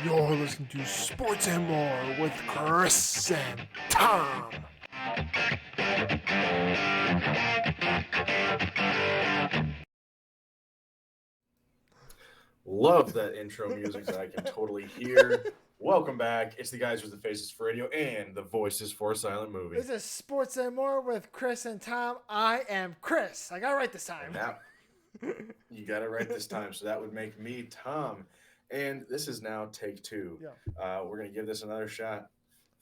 You're listening to Sports and More with Chris and Tom. Love that intro music that I can totally hear. Welcome back. It's the guys with the faces for radio and the voices for a silent movie. This is Sports and More with Chris and Tom. I am Chris. I got it right this time. And now you got it right this time. So that would make me Tom. And this is now take two. Yeah. We're gonna give this another shot.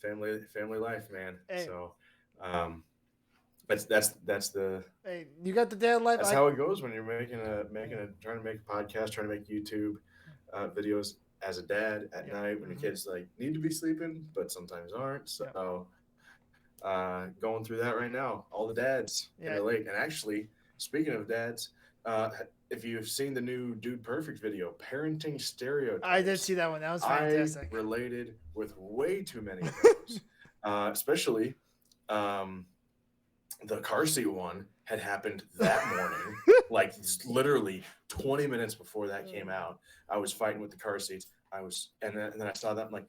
Family life, man. Hey. So that's the Hey, you got the dad life. that's how it goes when you're trying to make a podcast, trying to make YouTube videos as a dad at night when your kids like need to be sleeping but sometimes aren't. So going through that right now, all the dads can relate. And actually, speaking of dads, if you've seen the new Dude Perfect video, parenting stereotypes, I did see that one. That was fantastic. I related with way too many of those, especially the car seat one had happened that morning, like literally 20 minutes before that came out. I was fighting with the car seats. And then I saw that. I'm like,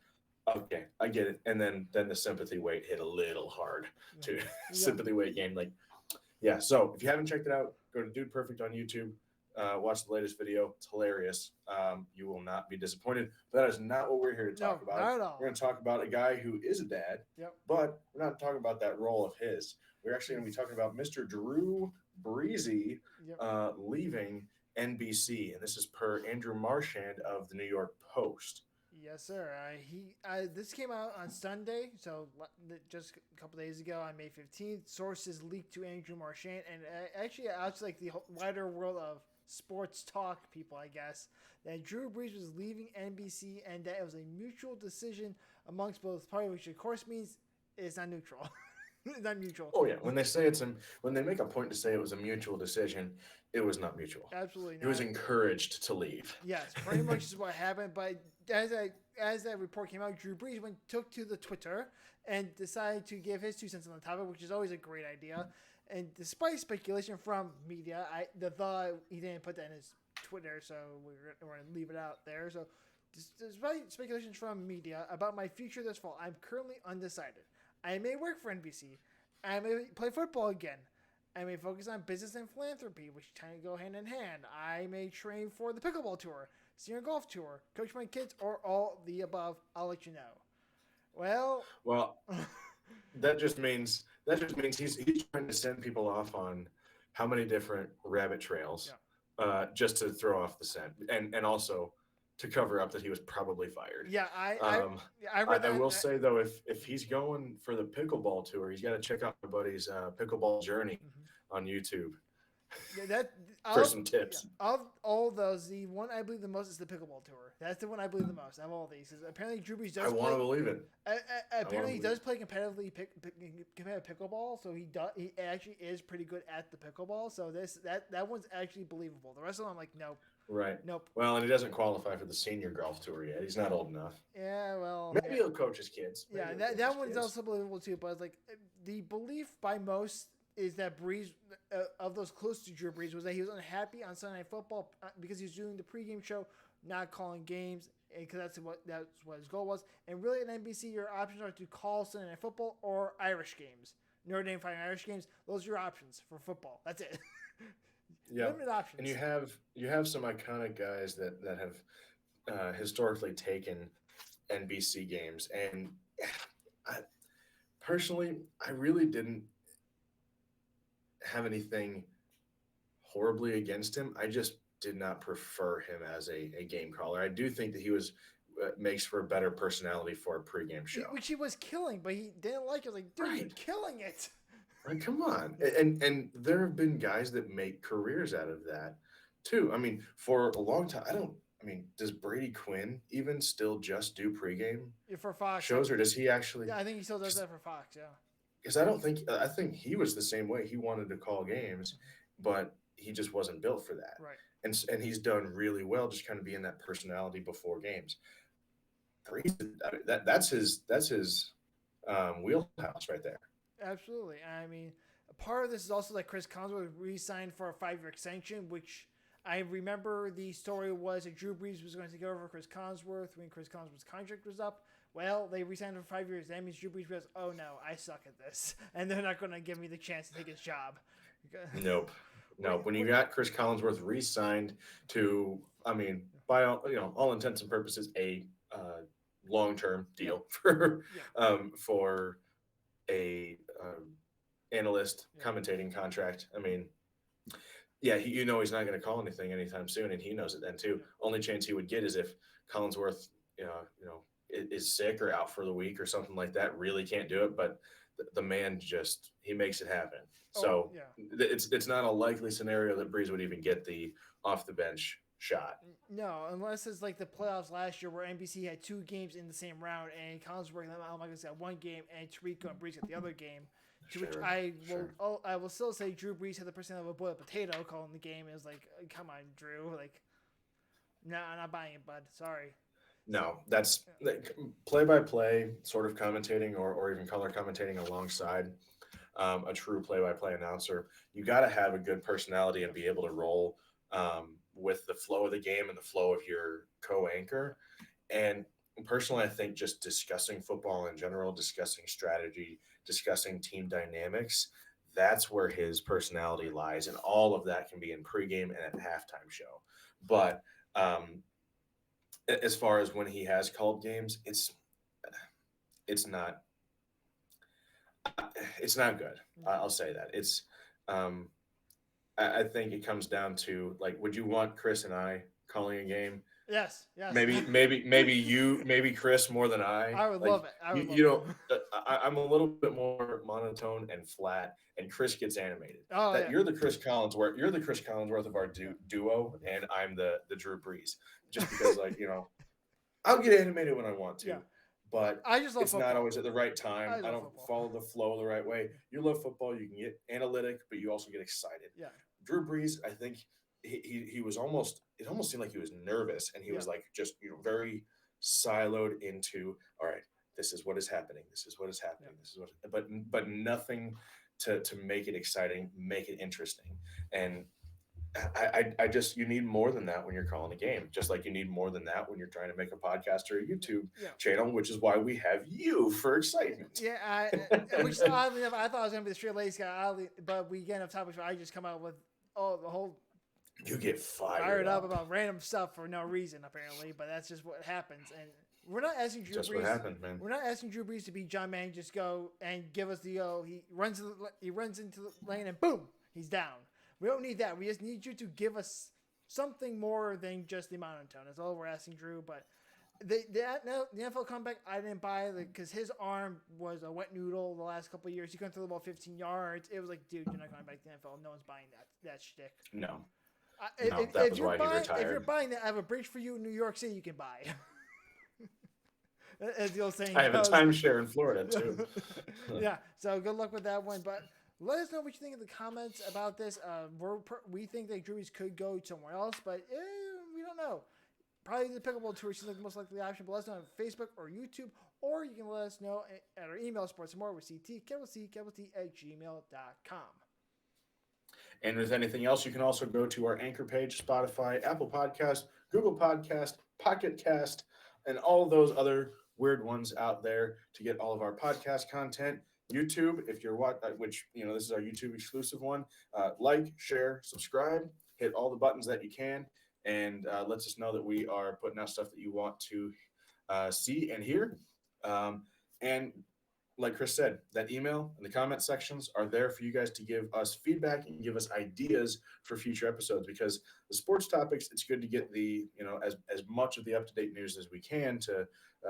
okay, I get it. And then the sympathy weight hit a little hard to sympathy weight game. Like, yeah. So if you haven't checked it out, go to Dude Perfect on YouTube. Watch the latest video. It's hilarious. You will not be disappointed. But that is not what we're here to talk about. Not at all. We're going to talk about a guy who is a dad, but we're not talking about that role of his. We're actually going to be talking about Mr. Drew Breezy leaving NBC, and this is per Andrew Marchand of the New York Post. Yes, sir. This came out on Sunday, so just a couple days ago on May 15th. Sources leaked to Andrew Marchand, and actually out to like the wider world of sports talk people, I guess, that Drew Brees was leaving NBC and that it was a mutual decision amongst both parties, which of course means it's not neutral. It's not mutual. Oh yeah, when they make a point to say it was a mutual decision, it was not mutual. Absolutely not. He was encouraged to leave. Yes, pretty much is what happened. But as that report came out, Drew Brees took to the Twitter and decided to give his 2 cents on the topic, which is always a great idea. And despite speculation from media, he didn't put that in his Twitter, so we're going to leave it out there. So despite speculations from media about my future this fall, I'm currently undecided. I may work for NBC. I may play football again. I may focus on business and philanthropy, which kind of go hand in hand. I may train for the pickleball tour, senior golf tour, coach my kids, or all the above. I'll let you know. Well, that just means he's trying to send people off on how many different rabbit trails, just to throw off the scent, and also to cover up that he was probably fired. Yeah, I read that. I will say though, if he's going for the pickleball tour, he's got to check out my buddy's pickleball journey on YouTube. Yeah, for some tips. Yeah. Of all those, the one I believe the most is the pickleball tour. That's the one I believe the most of all these. Because apparently Drew Brees does. I want to believe it. Apparently he does play competitive pickleball, so he actually is pretty good at the pickleball. So that one's actually believable. The rest of them, I'm like, nope. Right. Nope. Well, and he doesn't qualify for the senior golf tour yet. He's not old enough. Yeah, well. Maybe he'll coach his kids. That one's also believable too. But it's like the belief by most is that Brees, of those close to Drew Brees, was that he was unhappy on Sunday Night Football because he was doing the pregame show, not calling games, because that's what his goal was. And really at NBC, your options are to call Sunday Night Football or Irish games. Notre Dame fighting Irish games. Those are your options for football. That's it. Yeah, limited options. And you have some iconic guys that have historically taken NBC games, and I really didn't have anything horribly against him. I just did not prefer him as a game caller. I do think that he makes for a better personality for a pregame show, which he was killing, but he didn't like it. I was like, dude, you're killing it. Right, come on. And there have been guys that make careers out of that too. I mean, for a long time, does Brady Quinn even still just do pregame for Fox shows, or does he actually? Yeah, I think he still does that for Fox. Yeah. Because I think he was the same way. He wanted to call games, but he just wasn't built for that. Right. And he's done really well, just kind of being that personality before games. That's his wheelhouse right there. Absolutely. I mean, part of this is also that Chris Collinsworth re-signed for a 5-year extension, which I remember the story was that Drew Brees was going to take over Chris Collinsworth when Chris Collinsworth's contract was up. Well, they re-signed him for 5 years. That means Drew Brees goes, oh no, I suck at this, and they're not going to give me the chance to take his job. Nope. Wait, Nope. When you wait, got Chris Collinsworth re-signed to, I mean, by all intents and purposes, a long-term yeah, deal yeah, for a analyst yeah, commentating contract. I mean, yeah, he's not going to call anything anytime soon, and he knows it then too. yeah. Only chance he would get is if Collinsworth, is sick or out for the week or something like that. Really can't do it, but the man just he makes it happen. Oh So yeah. it's not a likely scenario that Breeze would even get the off the bench shot. No, unless it's like the playoffs last year where NBC had 2 games in the same round and Collinsworth and Almichaels got 1 game and Tarico and Brees got the other game. To which Sure, will sure. I will still say Drew Brees had the personality of a boiled potato calling the game. It was like, come on, Drew. Like, no, I'm not buying it, bud. Sorry. So, No, that's like, play-by-play sort of commentating or even color commentating alongside a true play-by-play announcer. You got to have a good personality and be able to roll with the flow of the game and the flow of your co-anchor. And personally, I think just discussing football in general, discussing strategy, discussing team dynamics, that's where his personality lies. And all of that can be in pregame and at halftime show. But as far as when he has called games, it's not it's not good. I'll say that. Um, I think it comes down to like, would you want Chris and I calling a game? yes, yes. Maybe Chris more than I. I would Like love it. I you, would love you know, it. I'm a little bit more monotone and flat, and Chris gets animated. Oh, That yeah. you're the Chris Collinsworth of our Yeah. duo, and I'm the Drew Brees. Just because, like, I'll get animated when I want Yeah. to, but I just love it's not football. always at the right time. I I love don't football. follow the flow the right way. You love football, you can get analytic, but you also get excited. Yeah. Drew Brees, I think he was almost it almost seemed like he was nervous and he Yeah. was like just very siloed into, all right, this is what is happening. This is what is happening. Yeah. This is what but nothing to make it exciting, make it interesting. And I just you need more than that when you're calling a game. Just like you need more than that when you're trying to make a podcast or a YouTube Yeah. channel, which is why we have you for excitement. Yeah, which is oddly enough, I thought I was gonna be the straight laced guy, but we get enough topics where I just come out with the whole You get fired fired up up. about random stuff for no reason apparently. But that's just what happens, and we're not asking Drew Just what Brees. happened, man. We're not asking Drew Brees to be John Manning, just go and give us the he runs into the lane and boom, he's down. We don't need that. We just need you to give us something more than just the monotone. That's all we're asking Drew. But the NFL comeback, I didn't buy it because his arm was a wet noodle the last couple of years. He couldn't throw the ball 15 yards. It was like, dude, you're not coming back to the NFL. No one's buying that shtick. No. If, No, that if was you're why he buying, if you're retired. buying that, I have a bridge for you in New York City. You can buy. As the old saying I have a goes. timeshare in Florida too. Yeah. So good luck with that one. But let us know what you think in the comments about this. We think that Drews could go somewhere else, but we don't know. Probably the pickleball tour seems like the most likely option. But let us know on Facebook or YouTube, or you can let us know at our email, sportsmore with CT at gmail.com. And with anything else, you can also go to our anchor page, Spotify, Apple Podcast, Google Podcast, Pocket Cast, and all those other weird ones out there to get all of our podcast content. YouTube, if you're which this is our YouTube exclusive one. Like, share, subscribe, hit all the buttons that you can, and lets us know that we are putting out stuff that you want to see and hear. And like Chris said, that email and the comment sections are there for you guys to give us feedback and give us ideas for future episodes, because the sports topics, it's good to get the, as much of the up-to-date news as we can to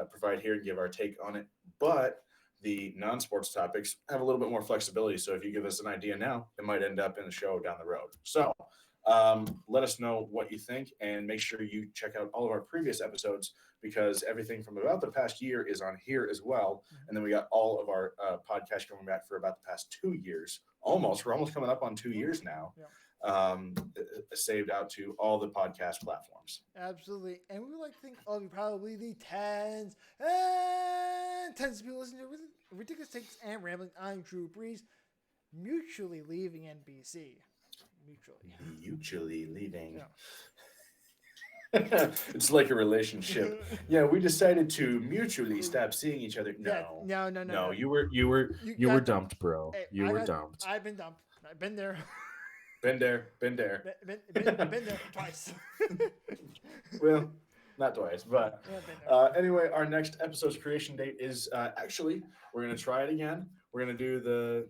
provide here and give our take on it. But the non-sports topics have a little bit more flexibility. So if you give us an idea now, it might end up in the show down the road. So let us know what you think, and make sure you check out all of our previous episodes, because everything from about the past year is on here as well. And then we got all of our podcasts coming back for about the past 2 years. We're almost coming up on 2 years now. Yeah. Saved out to all the podcast platforms. Absolutely. And we would like to thank all of you, probably the tens and tens of people listening to ridiculous takes and rambling on Drew Brees mutually leaving NBC. Mutually leaving. Yeah. It's like a relationship. Yeah, we decided to mutually stop seeing each other. No, No. you were got dumped, bro. Hey, You were dumped. I've been dumped. I've been there. Been there. Been there. Been there twice. Well, not twice, but Yeah, been there. anyway, our next episode's creation date is actually we're gonna try it again. We're gonna do the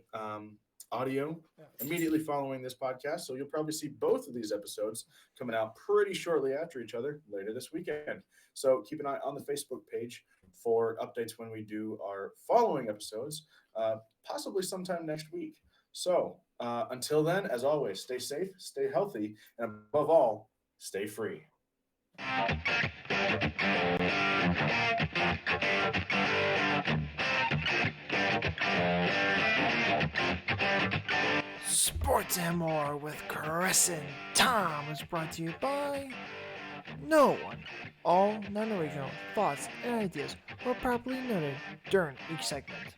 audio Yeah. immediately following this podcast, so you'll probably see both of these episodes coming out pretty shortly after each other later this weekend. So keep an eye on the Facebook page for updates when we do our following episodes, possibly sometime next week. So until then, as always, stay safe, stay healthy, and above all, stay free. Sports and More with Chris and Tom is brought to you by no one. All non-original thoughts and ideas were properly noted during each segment.